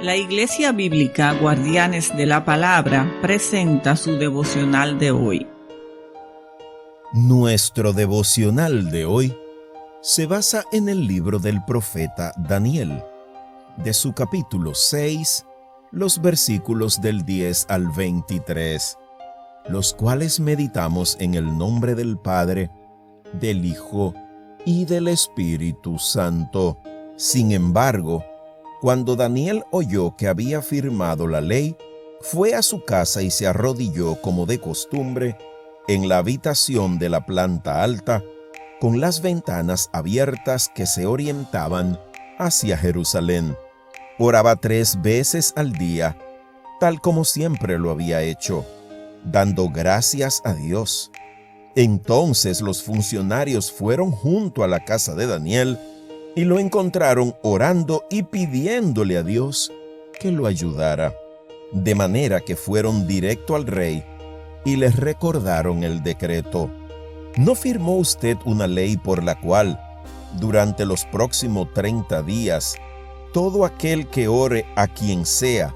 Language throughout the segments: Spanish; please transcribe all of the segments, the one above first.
La Iglesia Bíblica Guardianes de la Palabra presenta su devocional de hoy. Nuestro devocional de hoy se basa en el libro del profeta Daniel, de su capítulo 6, los versículos del 10 al 23, los cuales meditamos en el nombre del Padre, del Hijo y del Espíritu Santo. Sin embargo, cuando Daniel oyó que había firmado la ley, fue a su casa y se arrodilló como de costumbre en la habitación de la planta alta, con las ventanas abiertas que se orientaban hacia Jerusalén. Oraba 3 veces al día, tal como siempre lo había hecho, dando gracias a Dios. Entonces los funcionarios fueron junto a la casa de Daniel y lo encontraron orando y pidiéndole a Dios que lo ayudara. De manera que fueron directo al rey y les recordaron el decreto. ¿No firmó usted una ley por la cual, durante los próximos 30 días, todo aquel que ore a quien sea,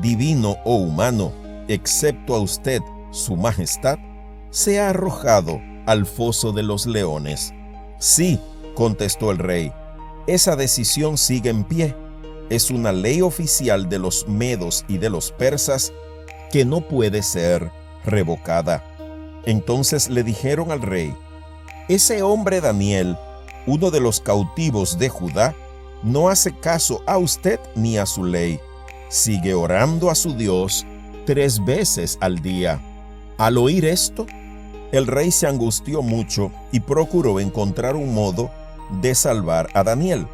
divino o humano, excepto a usted, su majestad, sea arrojado al foso de los leones? Sí, contestó el rey, esa decisión sigue en pie. Es una ley oficial de los medos y de los persas que no puede ser revocada. Entonces le dijeron al rey: ese hombre Daniel, uno de los cautivos de Judá, no hace caso a usted ni a su ley. Sigue orando a su Dios 3 veces al día. Al oír esto, el rey se angustió mucho y procuró encontrar un modo de salvar a Daniel.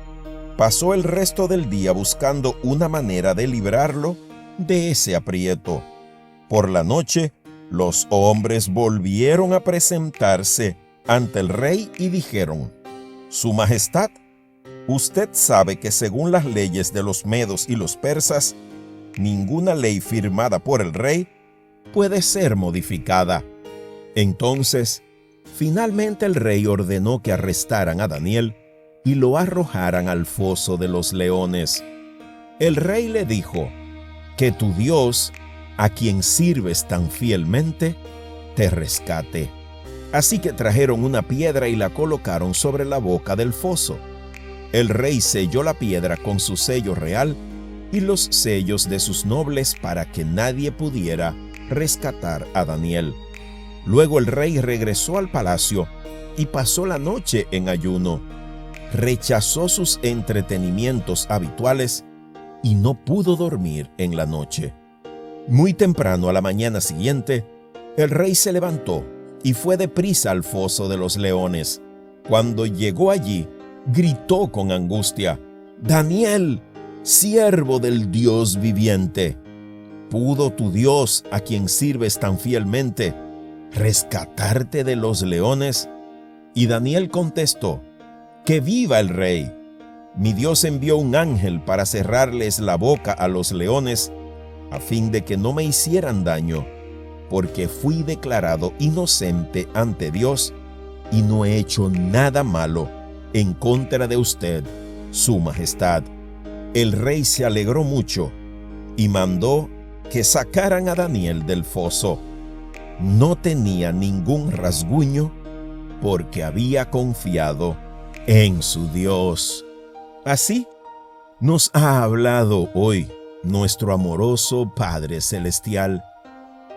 Pasó el resto del día buscando una manera de librarlo de ese aprieto. Por la noche, los hombres volvieron a presentarse ante el rey y dijeron: Su Majestad, usted sabe que según las leyes de los medos y los persas, ninguna ley firmada por el rey puede ser modificada. Entonces, finalmente el rey ordenó que arrestaran a Daniel y lo arrojaran al foso de los leones. El rey le dijo: que tu Dios, a quien sirves tan fielmente, te rescate. Así que trajeron una piedra y la colocaron sobre la boca del foso. El rey selló la piedra con su sello real y los sellos de sus nobles para que nadie pudiera rescatar a Daniel. Luego el rey regresó al palacio y pasó la noche en ayuno. Rechazó sus entretenimientos habituales y no pudo dormir en la noche. Muy temprano a la mañana siguiente, el rey se levantó y fue deprisa al foso de los leones. Cuando llegó allí, gritó con angustia: Daniel, siervo del Dios viviente, ¿pudo tu Dios, a quien sirves tan fielmente, rescatarte de los leones? Y Daniel contestó: ¡que viva el rey! Mi Dios envió un ángel para cerrarles la boca a los leones, a fin de que no me hicieran daño, porque fui declarado inocente ante Dios y no he hecho nada malo en contra de usted, su majestad. El rey se alegró mucho y mandó que sacaran a Daniel del foso. No tenía ningún rasguño porque había confiado en su Dios. Así nos ha hablado hoy nuestro amoroso Padre Celestial.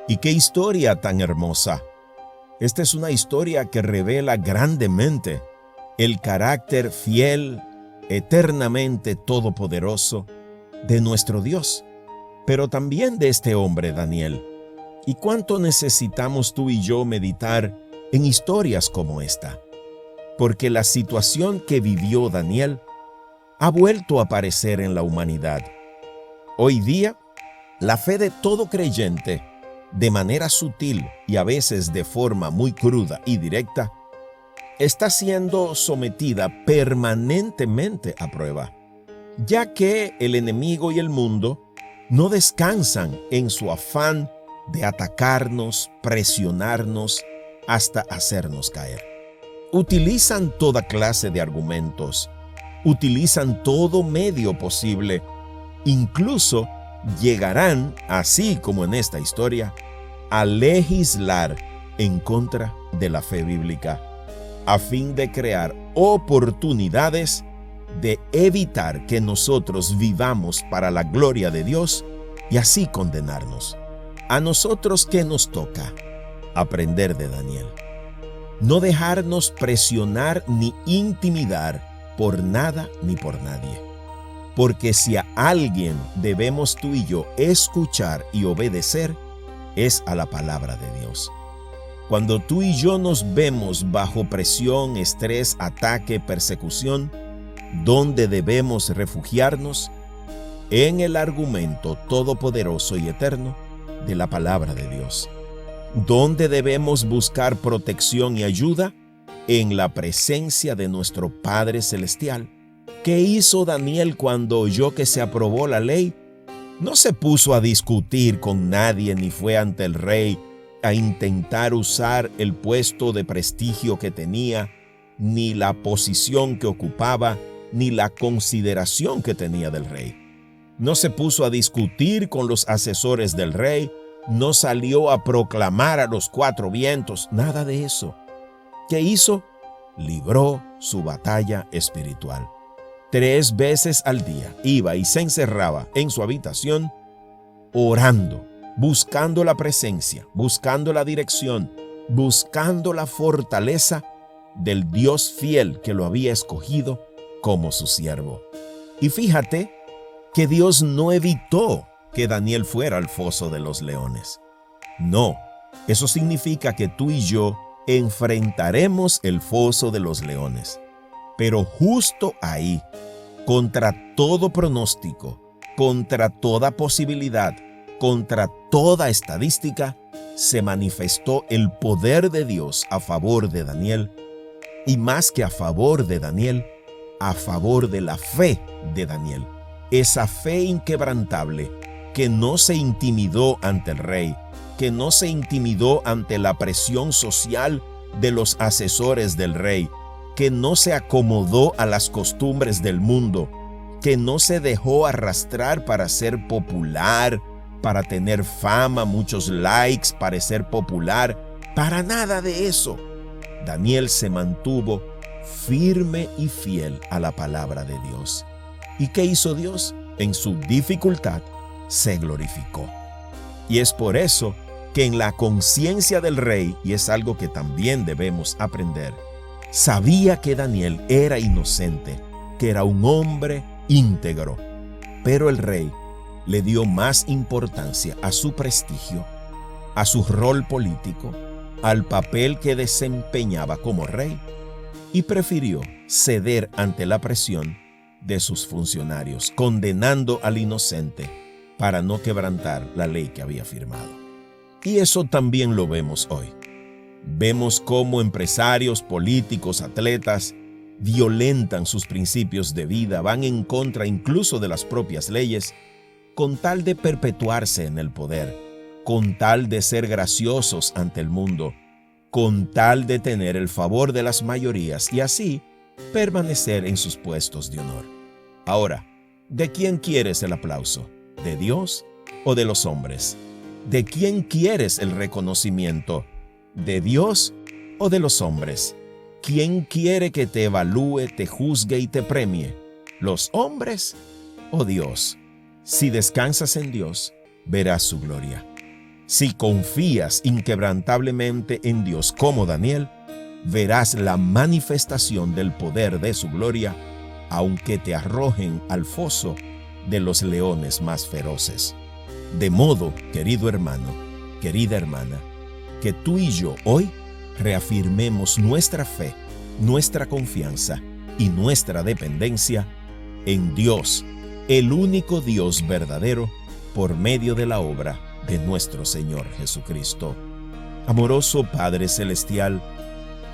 ¡Y qué historia tan hermosa! Esta es una historia que revela grandemente el carácter fiel, eternamente todopoderoso de nuestro Dios, pero también de este hombre Daniel. ¿Y cuánto necesitamos tú y yo meditar en historias como esta? Porque la situación que vivió Daniel ha vuelto a aparecer en la humanidad. Hoy día, la fe de todo creyente, de manera sutil y a veces de forma muy cruda y directa, está siendo sometida permanentemente a prueba, ya que el enemigo y el mundo no descansan en su afán de atacarnos, presionarnos, hasta hacernos caer. Utilizan toda clase de argumentos, utilizan todo medio posible Incluso llegarán, así como en esta historia, a legislar en contra de la fe bíblica, a fin de crear oportunidades de evitar que nosotros vivamos para la gloria de Dios y así condenarnos. A nosotros, ¿qué nos toca? Aprender de Daniel. No dejarnos presionar ni intimidar por nada ni por nadie. Porque si a alguien debemos tú y yo escuchar y obedecer, es a la palabra de Dios. Cuando tú y yo nos vemos bajo presión, estrés, ataque, persecución, ¿dónde debemos refugiarnos? En el argumento todopoderoso y eterno de la palabra de Dios. ¿Dónde debemos buscar protección y ayuda? En la presencia de nuestro Padre Celestial. ¿Qué hizo Daniel cuando oyó que se aprobó la ley? No se puso a discutir con nadie ni fue ante el rey a intentar usar el puesto de prestigio que tenía, ni la posición que ocupaba, ni la consideración que tenía del rey. No se puso a discutir con los asesores del rey, no salió a proclamar a los cuatro vientos, nada de eso. ¿Qué hizo? Libró su batalla espiritual. 3 veces al día iba y se encerraba en su habitación orando, buscando la presencia, buscando la dirección, buscando la fortaleza del Dios fiel que lo había escogido como su siervo. Y fíjate que Dios no evitó que Daniel fuera al foso de los leones. No, eso significa que tú y yo enfrentaremos el foso de los leones. Pero justo ahí, contra todo pronóstico, contra toda posibilidad, contra toda estadística, se manifestó el poder de Dios a favor de Daniel, y más que a favor de Daniel, a favor de la fe de Daniel. Esa fe inquebrantable que no se intimidó ante el rey, que no se intimidó ante la presión social de los asesores del rey, que no se acomodó a las costumbres del mundo, que no se dejó arrastrar para ser popular, para tener fama, muchos likes, parecer popular, para nada de eso. Daniel se mantuvo firme y fiel a la palabra de Dios. ¿Y qué hizo Dios? En su dificultad se glorificó. Y es por eso que en la conciencia del rey, y es algo que también debemos aprender, sabía que Daniel era inocente, que era un hombre íntegro, pero el rey le dio más importancia a su prestigio, a su rol político, al papel que desempeñaba como rey, y prefirió ceder ante la presión de sus funcionarios, condenando al inocente para no quebrantar la ley que había firmado. Y eso también lo vemos hoy. Vemos cómo empresarios, políticos, atletas violentan sus principios de vida, van en contra incluso de las propias leyes, con tal de perpetuarse en el poder, con tal de ser graciosos ante el mundo, con tal de tener el favor de las mayorías y así permanecer en sus puestos de honor. Ahora, ¿de quién quieres el aplauso? ¿De Dios o de los hombres? ¿De quién quieres el reconocimiento? ¿De Dios o de los hombres? ¿Quién quiere que te evalúe, te juzgue y te premie? ¿Los hombres o Dios? Si descansas en Dios, verás su gloria. Si confías inquebrantablemente en Dios como Daniel, verás la manifestación del poder de su gloria, aunque te arrojen al foso de los leones más feroces. De modo, querido hermano, querida hermana, que tú y yo hoy reafirmemos nuestra fe, nuestra confianza y nuestra dependencia en Dios, el único Dios verdadero, por medio de la obra de nuestro Señor Jesucristo. Amoroso Padre Celestial,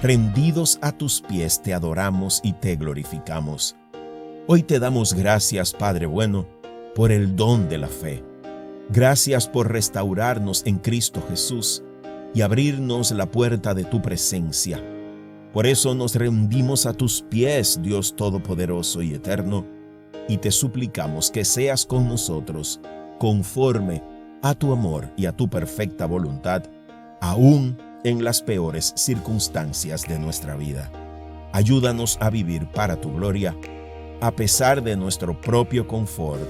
rendidos a tus pies te adoramos y te glorificamos. Hoy te damos gracias, Padre bueno, por el don de la fe. Gracias por restaurarnos en Cristo Jesús y abrirnos la puerta de tu presencia. Por eso nos rendimos a tus pies, Dios Todopoderoso y Eterno, y te suplicamos que seas con nosotros conforme a tu amor y a tu perfecta voluntad, aún en las peores circunstancias de nuestra vida. Ayúdanos a vivir para tu gloria, a pesar de nuestro propio confort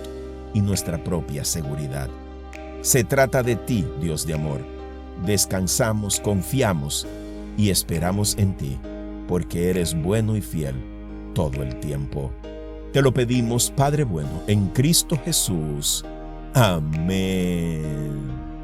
y nuestra propia seguridad. Se trata de ti, Dios de amor. Descansamos, confiamos y esperamos en ti, porque eres bueno y fiel todo el tiempo. Te lo pedimos, Padre bueno, en Cristo Jesús. Amén.